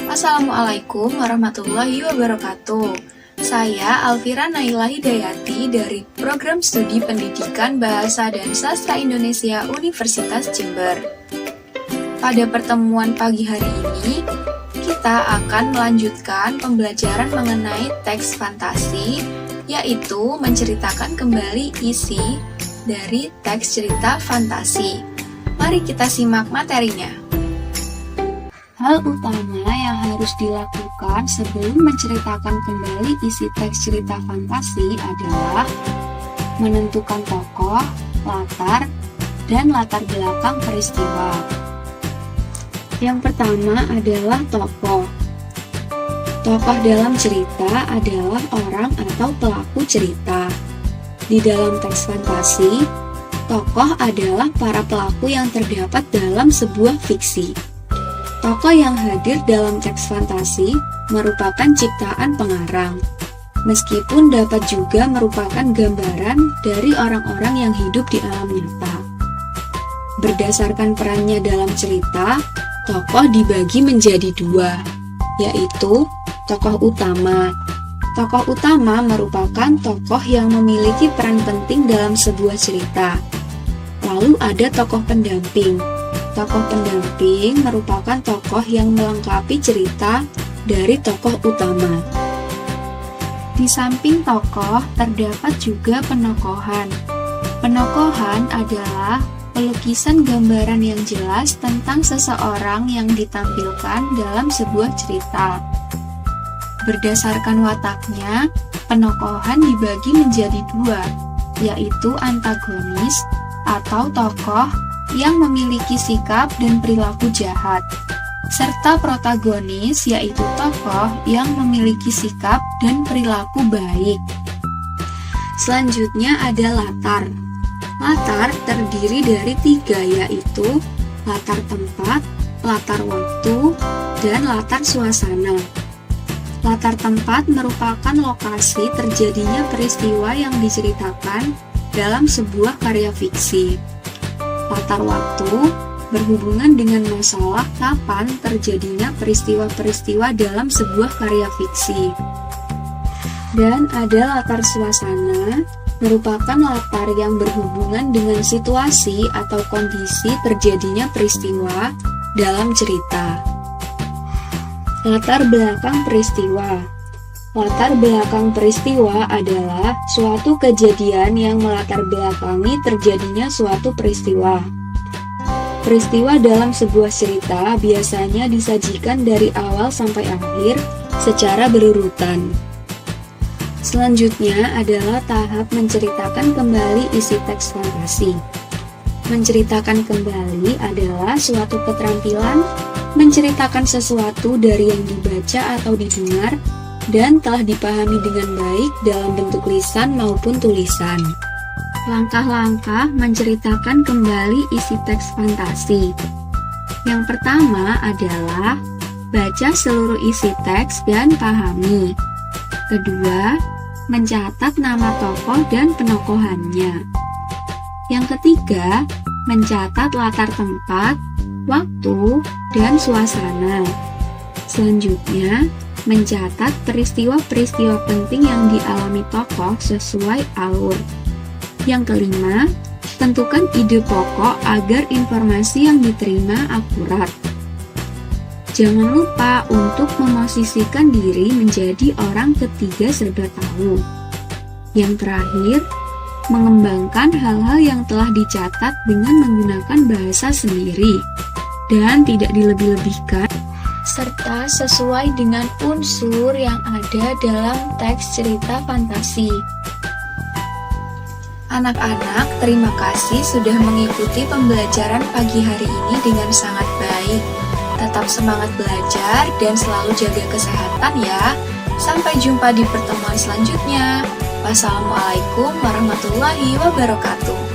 Assalamualaikum warahmatullahi wabarakatuh. Saya Alfira Naila Hidayati dari Program Studi Pendidikan Bahasa dan Sastra Indonesia Universitas Jember. Pada pertemuan pagi hari ini, kita akan melanjutkan pembelajaran mengenai teks fantasi, yaitu menceritakan kembali isi dari teks cerita fantasi. Mari kita simak materinya. Hal utama yang harus dilakukan sebelum menceritakan kembali isi teks cerita fantasi adalah menentukan tokoh, latar, dan latar belakang peristiwa. Yang pertama adalah tokoh. Tokoh dalam cerita adalah orang atau pelaku cerita. Di dalam teks fantasi, tokoh adalah para pelaku yang terdapat dalam sebuah fiksi. Tokoh yang hadir dalam teks fantasi merupakan ciptaan pengarang, meskipun dapat juga merupakan gambaran dari orang-orang yang hidup di alam nyata. Berdasarkan perannya dalam cerita, tokoh dibagi menjadi dua, yaitu tokoh utama. Tokoh utama merupakan tokoh yang memiliki peran penting dalam sebuah cerita. Lalu ada tokoh pendamping. Tokoh pendamping merupakan tokoh yang melengkapi cerita dari tokoh utama. Di samping tokoh, terdapat juga penokohan. Penokohan adalah pelukisan gambaran yang jelas tentang seseorang yang ditampilkan dalam sebuah cerita. Berdasarkan wataknya, penokohan dibagi menjadi dua, yaitu antagonis atau tokoh yang memiliki sikap dan perilaku jahat, serta protagonis, yaitu tokoh yang memiliki sikap dan perilaku baik. Selanjutnya ada latar. Latar terdiri dari tiga, yaitu latar tempat, latar waktu, dan latar suasana. Latar tempat merupakan lokasi terjadinya peristiwa yang diceritakan dalam sebuah karya fiksi. Latar waktu berhubungan dengan masalah kapan terjadinya peristiwa-peristiwa dalam sebuah karya fiksi. Dan ada latar suasana, merupakan latar yang berhubungan dengan situasi atau kondisi terjadinya peristiwa dalam cerita. Latar belakang peristiwa. Latar belakang peristiwa adalah suatu kejadian yang melatar belakangi terjadinya suatu peristiwa. Peristiwa dalam sebuah cerita biasanya disajikan dari awal sampai akhir secara berurutan. Selanjutnya adalah tahap menceritakan kembali isi teks fantasi. Menceritakan kembali adalah suatu keterampilan menceritakan sesuatu dari yang dibaca atau didengar dan telah dipahami dengan baik dalam bentuk lisan maupun tulisan. Langkah-langkah menceritakan kembali isi teks fantasi. Yang pertama adalah baca seluruh isi teks dan pahami. Kedua, mencatat nama tokoh dan penokohannya. Yang ketiga, mencatat latar tempat, waktu, dan suasana. Selanjutnya, mencatat peristiwa-peristiwa penting yang dialami tokoh sesuai alur. Yang kelima, tentukan ide pokok agar informasi yang diterima akurat. Jangan lupa untuk memosisikan diri menjadi orang ketiga serba tahu. Yang terakhir, mengembangkan hal-hal yang telah dicatat dengan menggunakan bahasa sendiri dan tidak dilebih-lebihkan, serta sesuai dengan unsur yang ada dalam teks cerita fantasi. Anak-anak, terima kasih sudah mengikuti pembelajaran pagi hari ini dengan sangat baik. Tetap semangat belajar dan selalu jaga kesehatan ya. Sampai jumpa di pertemuan selanjutnya. Wassalamualaikum warahmatullahi wabarakatuh.